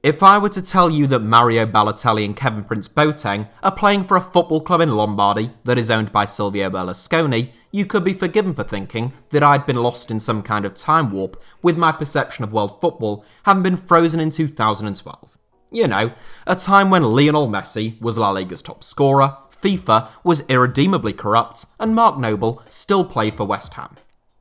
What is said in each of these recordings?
If I were to tell you that Mario Balottelli and Kevin Prince Boateng are playing for a football club in Lombardy that is owned by Silvio Berlusconi, you could be forgiven for thinking that I'd been lost in some kind of time warp, with my perception of world football having been frozen in 2012. You know, a time when Lionel Messi was La Liga's top scorer, FIFA was irredeemably corrupt, and Mark Noble still played for West Ham.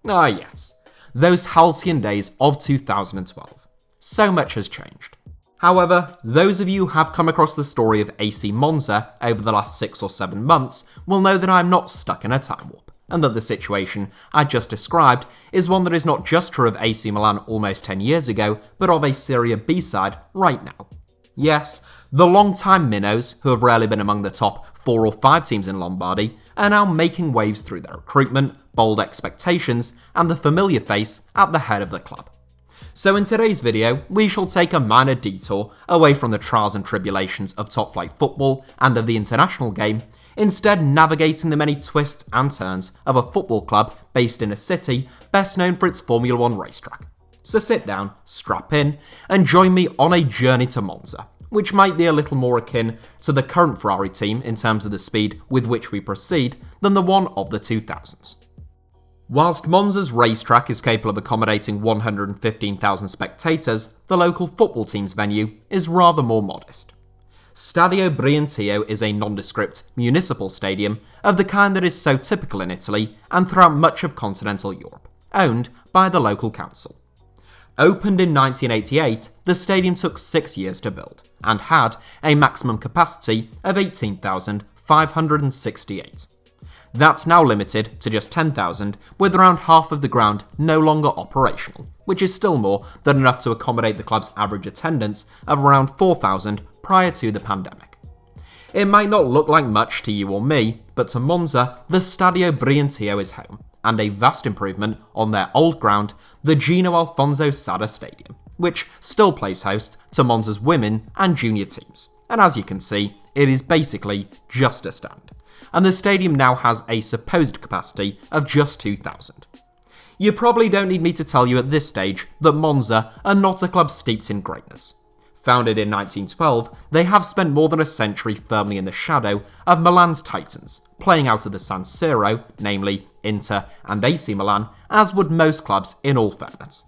Ah yes, those halcyon days of 2012. So much has changed. However, those of you who have come across the story of AC Monza over the last 6 or 7 months will know that I am not stuck in a time warp, and that the situation I just described is one that is not just true of AC Milan almost 10 years ago, but of a Serie B side right now. Yes, the long-time minnows, who have rarely been among the top 4 or 5 teams in Lombardy, are now making waves through their recruitment, bold expectations, and the familiar face at the head of the club. So in today's video, we shall take a minor detour away from the trials and tribulations of top-flight football and of the international game, instead navigating the many twists and turns of a football club based in a city best known for its Formula 1 racetrack. So sit down, strap in, and join me on a journey to Monza, which might be a little more akin to the current Ferrari team in terms of the speed with which we proceed than the one of the 2000s. Whilst Monza's racetrack is capable of accommodating 115,000 spectators, the local football team's venue is rather more modest. Stadio Briantío is a nondescript municipal stadium of the kind that is so typical in Italy and throughout much of continental Europe, owned by the local council. Opened in 1988, the stadium took 6 years to build and had a maximum capacity of 18,568. That's now limited to just 10,000, with around half of the ground no longer operational, which is still more than enough to accommodate the club's average attendance of around 4,000 prior to the pandemic. It might not look like much to you or me, but to Monza, the Stadio Briantío is home, and a vast improvement on their old ground, the Gino Alfonso Sada Stadium, which still plays host to Monza's women and junior teams. And as you can see, it is basically just a stand. And the stadium now has a supposed capacity of just 2,000. You probably don't need me to tell you at this stage that Monza are not a club steeped in greatness. Founded in 1912, they have spent more than a century firmly in the shadow of Milan's titans, playing out of the San Siro, namely Inter and AC Milan, as would most clubs in all fairness.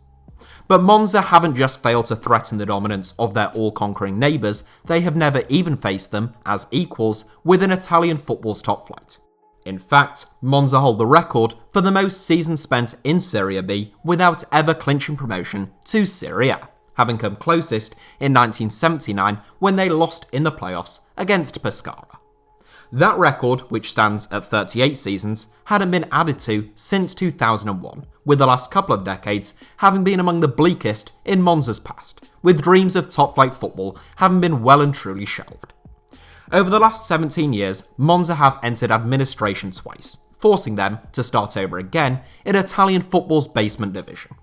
But Monza haven't just failed to threaten the dominance of their all-conquering neighbours, they have never even faced them as equals within Italian football's top flight. In fact, Monza hold the record for the most seasons spent in Serie B without ever clinching promotion to Serie A, having come closest in 1979 when they lost in the playoffs against Pescara. That record, which stands at 38 seasons, hadn't been added to since 2001, with the last couple of decades having been among the bleakest in Monza's past, with dreams of top-flight football having been well and truly shelved. Over the last 17 years, Monza have entered administration twice, forcing them to start over again in Italian football's basement division.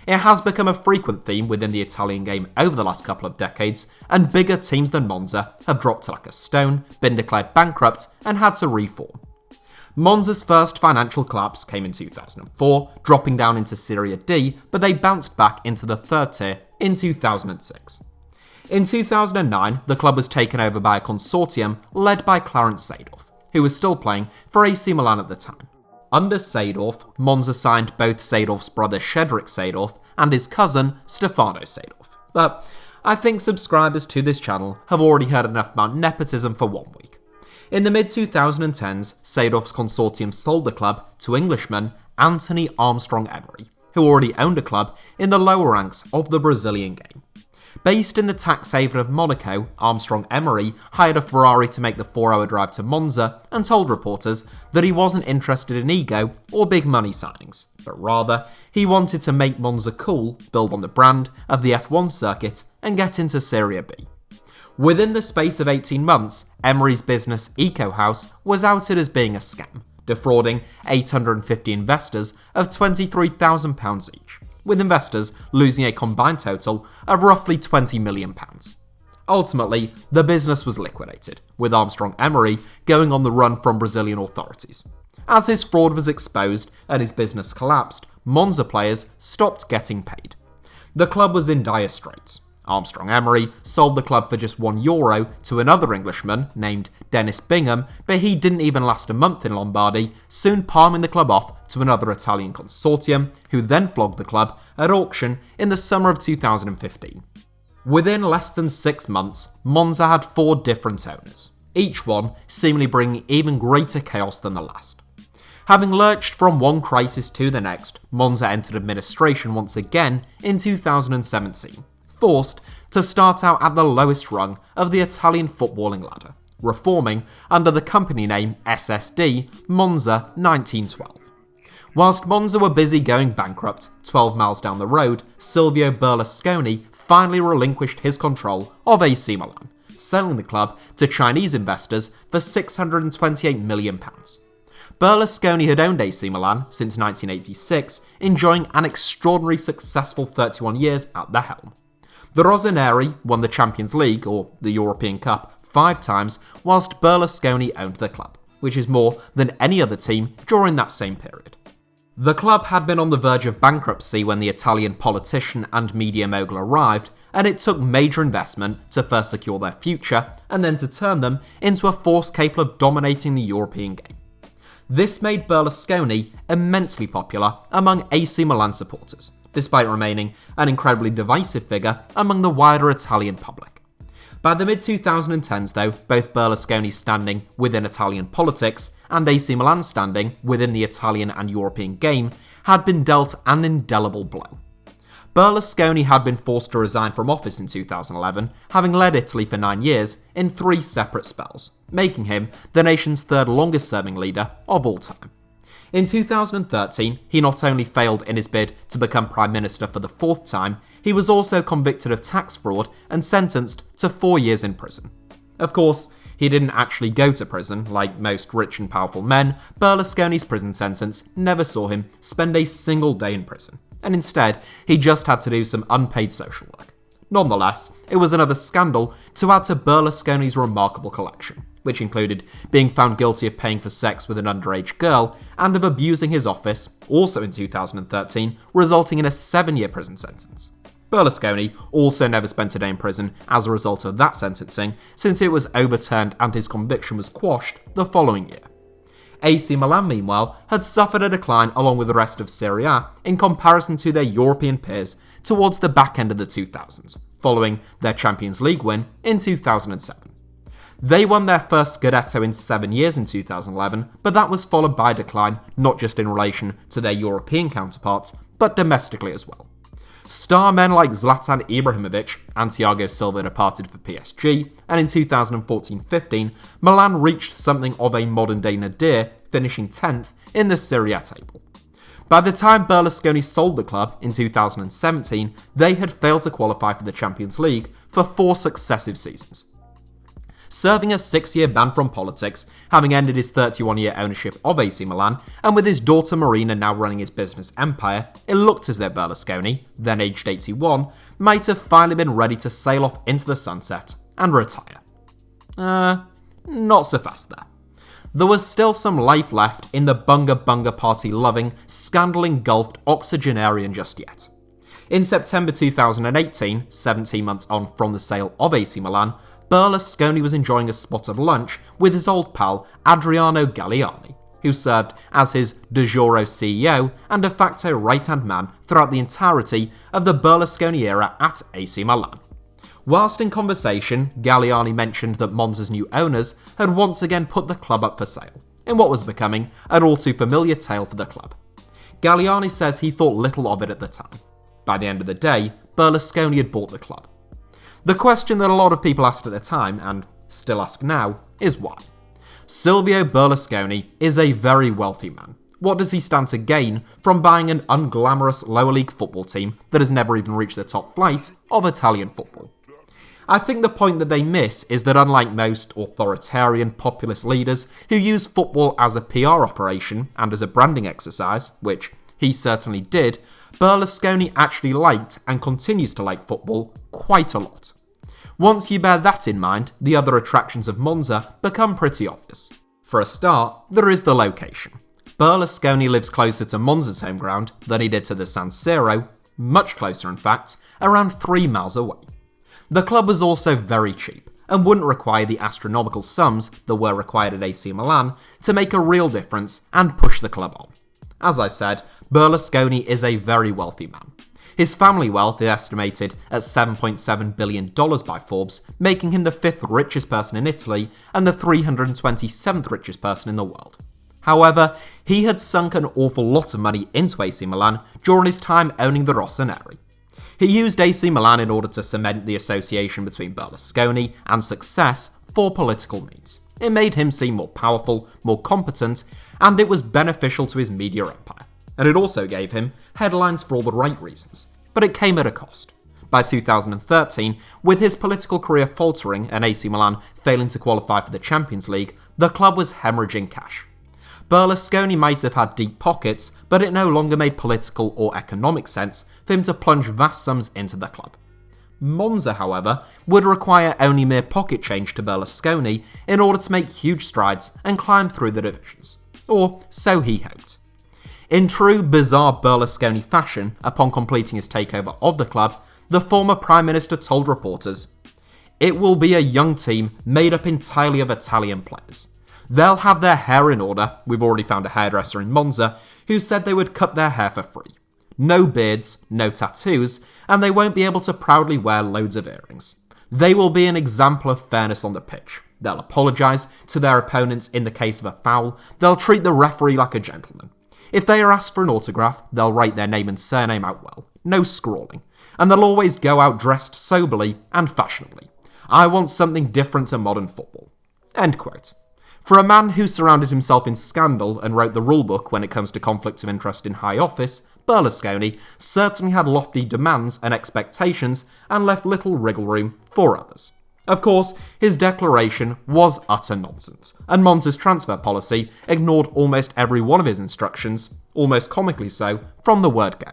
It has become a frequent theme within the Italian game over the last couple of decades, and bigger teams than Monza have dropped like a stone, been declared bankrupt, and had to reform. Monza's first financial collapse came in 2004, dropping down into Serie D, but they bounced back into the third tier in 2006. In 2009, the club was taken over by a consortium led by Clarence Seedorf, who was still playing for AC Milan at the time. Under Seedorf, Monza signed both Seedorf's brother Cedric Seedorf and his cousin Stefano Seedorf. But I think subscribers to this channel have already heard enough about nepotism for 1 week. In the mid-2010s, Seedorf's consortium sold the club to Englishman Anthony Armstrong Emery, who already owned a club in the lower ranks of the Brazilian game. Based in the tax haven of Monaco, Armstrong Emery hired a Ferrari to make the 4-hour drive to Monza and told reporters that he wasn't interested in ego or big money signings, but rather he wanted to make Monza cool, build on the brand of the F1 circuit, and get into Serie B. Within the space of 18 months, Emery's business Eco House was outed as being a scam, defrauding 850 investors of £23,000 each, with investors losing a combined total of roughly £20 million. Ultimately, the business was liquidated, with Armstrong Emery going on the run from Brazilian authorities. As his fraud was exposed and his business collapsed, Monza players stopped getting paid. The club was in dire straits. Armstrong Emery sold the club for just €1 to another Englishman named Dennis Bingham, but he didn't even last a month in Lombardy, soon palming the club off to another Italian consortium, who then flogged the club at auction in the summer of 2015. Within less than 6 months, Monza had 4 different owners, each one seemingly bringing even greater chaos than the last. Having lurched from one crisis to the next, Monza entered administration once again in 2017, forced to start out at the lowest rung of the Italian footballing ladder, reforming under the company name SSD Monza 1912. Whilst Monza were busy going bankrupt, 12 miles down the road, Silvio Berlusconi finally relinquished his control of AC Milan, selling the club to Chinese investors for £628 million. Berlusconi had owned AC Milan since 1986, enjoying an extraordinarily successful 31 years at the helm. The Rossoneri won the Champions League, or the European Cup, 5 times, whilst Berlusconi owned the club, which is more than any other team during that same period. The club had been on the verge of bankruptcy when the Italian politician and media mogul arrived, and it took major investment to first secure their future, and then to turn them into a force capable of dominating the European game. This made Berlusconi immensely popular among AC Milan supporters, despite remaining an incredibly divisive figure among the wider Italian public. By the mid-2010s though, both Berlusconi's standing within Italian politics and AC Milan's standing within the Italian and European game had been dealt an indelible blow. Berlusconi had been forced to resign from office in 2011, having led Italy for 9 years in 3 separate spells, making him the nation's 3rd longest serving leader of all time. In 2013, he not only failed in his bid to become Prime Minister for the 4th time, he was also convicted of tax fraud and sentenced to 4 years in prison. Of course, he didn't actually go to prison. Like most rich and powerful men, Berlusconi's prison sentence never saw him spend a single day in prison, and instead, he just had to do some unpaid social work. Nonetheless, it was another scandal to add to Berlusconi's remarkable collection, which included being found guilty of paying for sex with an underage girl and of abusing his office, also in 2013, resulting in a 7-year prison sentence. Berlusconi also never spent a day in prison as a result of that sentencing, since it was overturned and his conviction was quashed the following year. AC Milan, meanwhile, had suffered a decline along with the rest of Serie A in comparison to their European peers towards the back end of the 2000s, following their Champions League win in 2007. They won their first Scudetto in 7 years in 2011, but that was followed by a decline not just in relation to their European counterparts, but domestically as well. Star men like Zlatan Ibrahimovic and Thiago Silva departed for PSG, and in 2014-15, Milan reached something of a modern-day nadir, finishing 10th in the Serie A table. By the time Berlusconi sold the club in 2017, they had failed to qualify for the Champions League for 4 successive seasons. Serving a 6-year ban from politics, having ended his 31-year ownership of AC Milan, and with his daughter Marina now running his business empire, it looked as though Berlusconi, then aged 81, might have finally been ready to sail off into the sunset and retire. Not so fast there. There was still some life left in the bunga party-loving, scandal-engulfed octogenarian just yet. In September 2018, 17 months on from the sale of AC Milan, Berlusconi was enjoying a spot of lunch with his old pal Adriano Galliani, who served as his de jure CEO and de facto right-hand man throughout the entirety of the Berlusconi era at AC Milan. Whilst in conversation, Galliani mentioned that Monza's new owners had once again put the club up for sale, in what was becoming an all too familiar tale for the club. Galliani says he thought little of it at the time. By the end of the day, Berlusconi had bought the club. The question that a lot of people asked at the time, and still ask now, is why? Silvio Berlusconi is a very wealthy man. What does he stand to gain from buying an unglamorous lower league football team that has never even reached the top flight of Italian football? I think the point that they miss is that unlike most authoritarian populist leaders who use football as a PR operation and as a branding exercise, which he certainly did, Berlusconi actually liked and continues to like football quite a lot. Once you bear that in mind, the other attractions of Monza become pretty obvious. For a start, there is the location. Berlusconi lives closer to Monza's home ground than he did to the San Siro, much closer in fact, around 3 miles away. The club was also very cheap and wouldn't require the astronomical sums that were required at AC Milan to make a real difference and push the club on. As I said, Berlusconi is a very wealthy man. His family wealth is estimated at $7.7 billion by Forbes, making him the 5th richest person in Italy and the 327th richest person in the world. However, he had sunk an awful lot of money into AC Milan during his time owning the Rossoneri. He used AC Milan in order to cement the association between Berlusconi and success for political means. It made him seem more powerful, more competent, and it was beneficial to his media empire. And it also gave him headlines for all the right reasons. But it came at a cost. By 2013, with his political career faltering and AC Milan failing to qualify for the Champions League, the club was hemorrhaging cash. Berlusconi might have had deep pockets, but it no longer made political or economic sense for him to plunge vast sums into the club. Monza, however, would require only mere pocket change to Berlusconi in order to make huge strides and climb through the divisions. Or so he hoped. In true bizarre Berlusconi fashion, upon completing his takeover of the club, the former Prime Minister told reporters, "It will be a young team made up entirely of Italian players. They'll have their hair in order. We've already found a hairdresser in Monza who said they would cut their hair for free. No beards, no tattoos, and they won't be able to proudly wear loads of earrings. They will be an example of fairness on the pitch. They'll apologise to their opponents in the case of a foul. They'll treat the referee like a gentleman. If they are asked for an autograph, they'll write their name and surname out well. No scrawling. And they'll always go out dressed soberly and fashionably. I want something different to modern football." End quote. For a man who surrounded himself in scandal and wrote the rulebook when it comes to conflicts of interest in high office, Berlusconi certainly had lofty demands and expectations and left little wriggle room for others. Of course, his declaration was utter nonsense, and Monza's transfer policy ignored almost every one of his instructions, almost comically so, from the word go.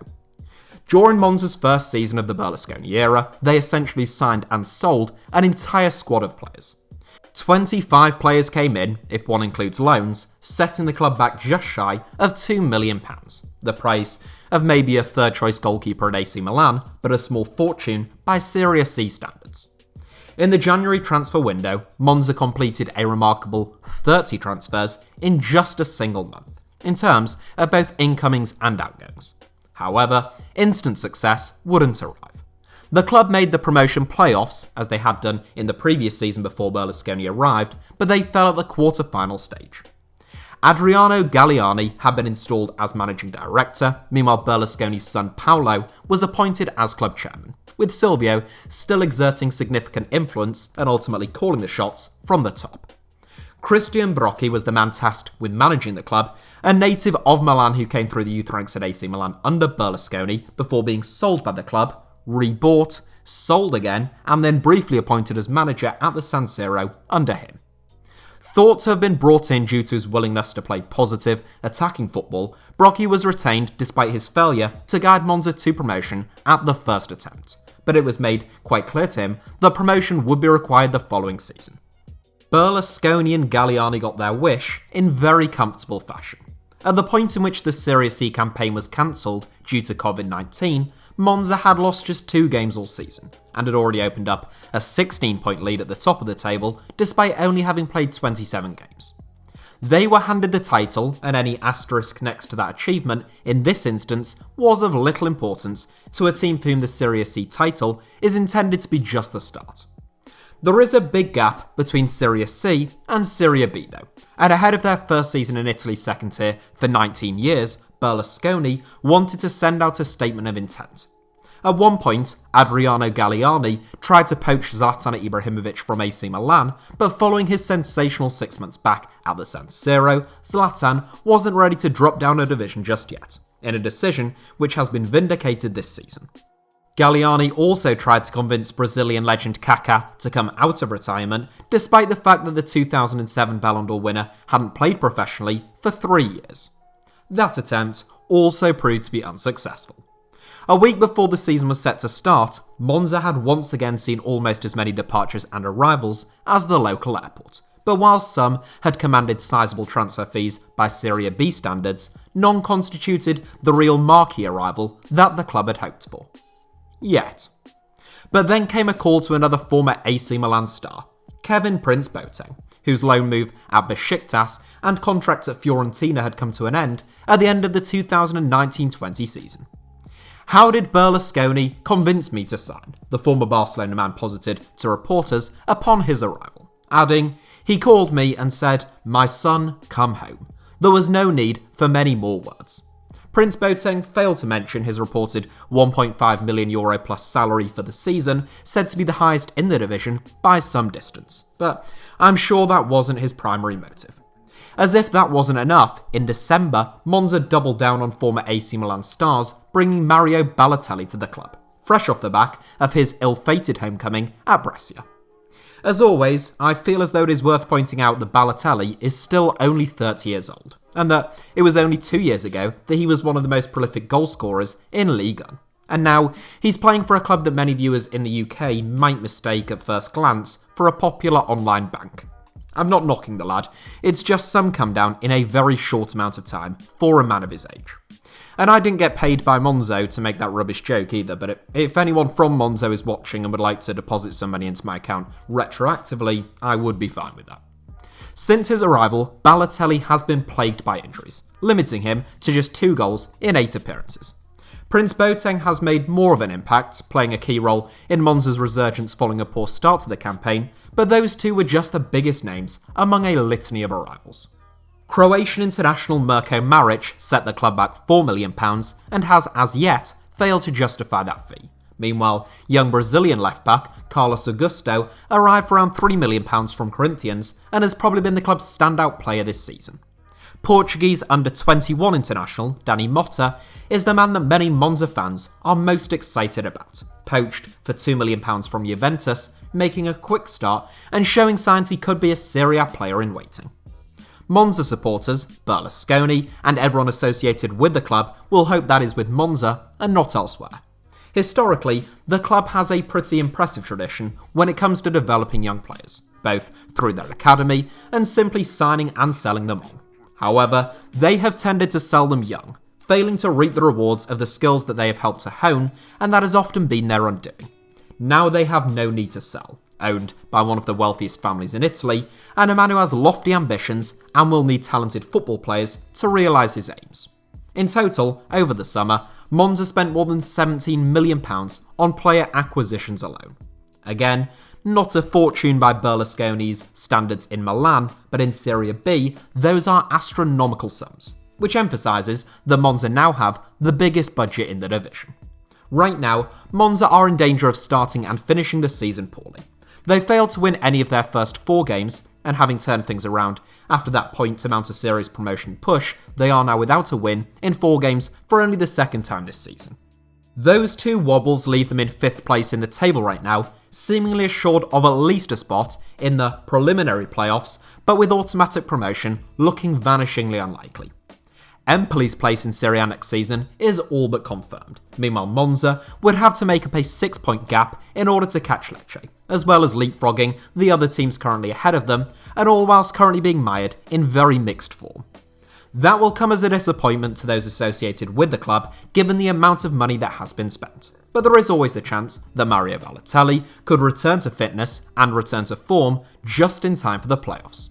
During Monza's first season of the Berlusconi era, they essentially signed and sold an entire squad of players. 25 players came in, if one includes loans, setting the club back just shy of £2 million, the price of maybe a third-choice goalkeeper at AC Milan, but a small fortune by Serie C standards. In the January transfer window, Monza completed a remarkable 30 transfers in just a single month, in terms of both incomings and outgoings. However, instant success wouldn't arrive. The club made the promotion playoffs, as they had done in the previous season before Berlusconi arrived, but they fell at the quarter-final stage. Adriano Galliani had been installed as managing director, meanwhile Berlusconi's son Paolo was appointed as club chairman, with Silvio still exerting significant influence and ultimately calling the shots from the top. Christian Brocchi was the man tasked with managing the club, a native of Milan who came through the youth ranks at AC Milan under Berlusconi before being sold by the club, rebought, sold again, and then briefly appointed as manager at the San Siro under him. Thought to have been brought in due to his willingness to play positive, attacking football, Brocchi was retained despite his failure to guide Monza to promotion at the first attempt, but it was made quite clear to him that promotion would be required the following season. Berlusconi and Galliani got their wish in very comfortable fashion. At the point in which the Serie C campaign was cancelled due to COVID-19, Monza had lost just 2 games all season, and had already opened up a 16-point lead at the top of the table despite only having played 27 games. They were handed the title, and any asterisk next to that achievement in this instance was of little importance to a team for whom the Serie C title is intended to be just the start. There is a big gap between Serie C and Serie B though, and ahead of their first season in Italy's second tier for 19 years, Berlusconi wanted to send out a statement of intent. At one point, Adriano Galliani tried to poach Zlatan Ibrahimovic from AC Milan, but following his sensational 6 months back at the San Siro, Zlatan wasn't ready to drop down a division just yet, in a decision which has been vindicated this season. Galliani also tried to convince Brazilian legend Kaká to come out of retirement, despite the fact that the 2007 Ballon d'Or winner hadn't played professionally for 3 years. That attempt also proved to be unsuccessful. A week before the season was set to start, Monza had once again seen almost as many departures and arrivals as the local airport, but while some had commanded sizable transfer fees by Serie B standards, none constituted the real marquee arrival that the club had hoped for. Yet. But then came a call to another former AC Milan star, Kevin Prince Boateng, whose loan move at Besiktas and contract at Fiorentina had come to an end at the end of the 2019-20 season. How did Berlusconi convince me to sign? The former Barcelona man posited to reporters upon his arrival, adding, "He called me and said, 'My son, come home.' There was no need for many more words." Prince Boateng failed to mention his reported €1.5 million plus salary for the season, said to be the highest in the division by some distance. But I'm sure that wasn't his primary motive. As if that wasn't enough, in December, Monza doubled down on former AC Milan stars, bringing Mario Balottelli to the club, fresh off the back of his ill-fated homecoming at Brescia. As always, I feel as though it is worth pointing out that Balottelli is still only 30 years old, and that it was only 2 years ago that he was one of the most prolific goal scorers in Ligue 1. And now, he's playing for a club that many viewers in the UK might mistake at first glance for a popular online bank. I'm not knocking the lad, it's just some come down in a very short amount of time for a man of his age. And I didn't get paid by Monzo to make that rubbish joke either, but if anyone from Monzo is watching and would like to deposit some money into my account retroactively, I would be fine with that. Since his arrival, Balottelli has been plagued by injuries, limiting him to just 2 goals in 8 appearances. Prince Boateng has made more of an impact, playing a key role in Monza's resurgence following a poor start to the campaign, but those two were just the biggest names among a litany of arrivals. Croatian international Mirko Maric set the club back £4 million and has as yet failed to justify that fee. Meanwhile, young Brazilian left-back Carlos Augusto arrived for around £3 million from Corinthians and has probably been the club's standout player this season. Portuguese under-21 international Dani Mota is the man that many Monza fans are most excited about, poached for £2 million from Juventus, making a quick start and showing signs he could be a Serie A player in waiting. Monza supporters, Berlusconi, and everyone associated with the club will hope that is with Monza and not elsewhere. Historically, the club has a pretty impressive tradition when it comes to developing young players, both through their academy and simply signing and selling them on. However, they have tended to sell them young, failing to reap the rewards of the skills that they have helped to hone, and that has often been their undoing. Now they have no need to sell, owned by one of the wealthiest families in Italy, and a man who has lofty ambitions and will need talented football players to realise his aims. In total, over the summer, Monza spent more than £17 million on player acquisitions alone. Again, not a fortune by Berlusconi's standards in Milan, but in Serie B, those are astronomical sums, which emphasises that Monza now have the biggest budget in the division. Right now, Monza are in danger of starting and finishing the season poorly. They failed to win any of their first 4 games, and having turned things around after that point to mount a serious promotion push, they are now without a win in 4 games for only the second time this season. Those 2 wobbles leave them in 5th place in the table right now, seemingly assured of at least a spot in the preliminary playoffs, but with automatic promotion looking vanishingly unlikely. Empoli's place in Serie A next season is all but confirmed. Meanwhile, Monza would have to make up a 6-point gap in order to catch Lecce, as well as leapfrogging the other teams currently ahead of them, and all whilst currently being mired in very mixed form. That will come as a disappointment to those associated with the club, given the amount of money that has been spent. But there is always the chance that Mario Balottelli could return to fitness and return to form just in time for the playoffs.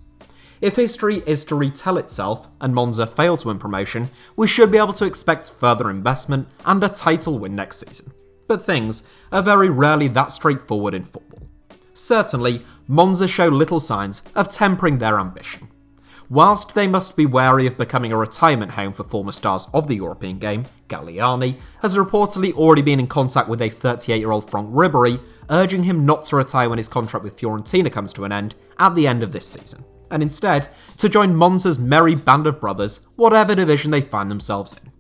If history is to retell itself and Monza fail to win promotion, we should be able to expect further investment and a title win next season. But things are very rarely that straightforward in football. Certainly, Monza show little signs of tempering their ambition. Whilst they must be wary of becoming a retirement home for former stars of the European game, Galliani has reportedly already been in contact with a 38-year-old Franck Ribéry, urging him not to retire when his contract with Fiorentina comes to an end at the end of this season, and instead to join Monza's merry band of brothers, whatever division they find themselves in.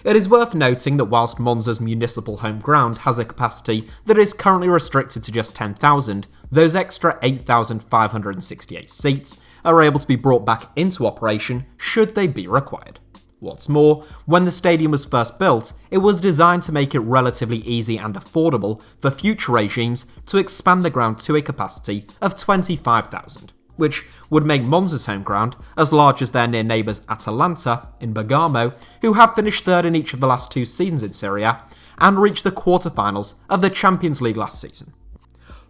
It is worth noting that whilst Monza's municipal home ground has a capacity that is currently restricted to just 10,000, those extra 8,568 seats are able to be brought back into operation should they be required. What's more, when the stadium was first built, it was designed to make it relatively easy and affordable for future regimes to expand the ground to a capacity of 25,000, which would make Monza's home ground as large as their near neighbours Atalanta in Bergamo, who have finished 3rd in each of the last 2 seasons in Serie A, and reached the quarter-finals of the Champions League last season.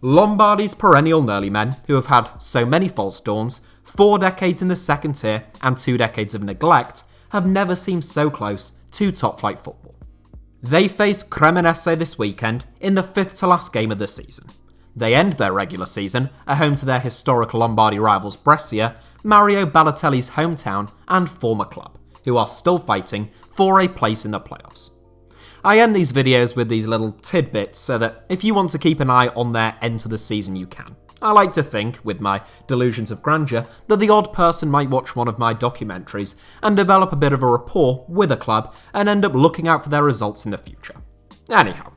Lombardy's perennial Nerly men, who have had so many false dawns, 4 decades in the second tier and 2 decades of neglect, have never seemed so close to top-flight football. They face Cremonese this weekend in the 5th-to-last game of the season. They end their regular season at home to their historic Lombardy rivals Brescia, Mario Balotelli's hometown and former club, who are still fighting for a place in the playoffs. I end these videos with these little tidbits so that if you want to keep an eye on their end to the season, you can. I like to think, with my delusions of grandeur, that the odd person might watch one of my documentaries and develop a bit of a rapport with a club and end up looking out for their results in the future. Anyhow,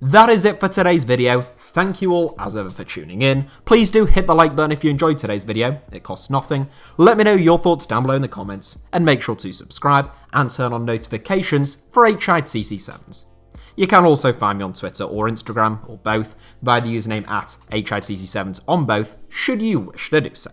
that is it for today's video. Thank you all as ever for tuning in. Please do hit the like button if you enjoyed today's video. It costs nothing. Let me know your thoughts down below in the comments, and make sure to subscribe and turn on notifications for HITC Sevens. You can also find me on Twitter or Instagram, or both, by the username at HITC Sevens on both, should you wish to do so.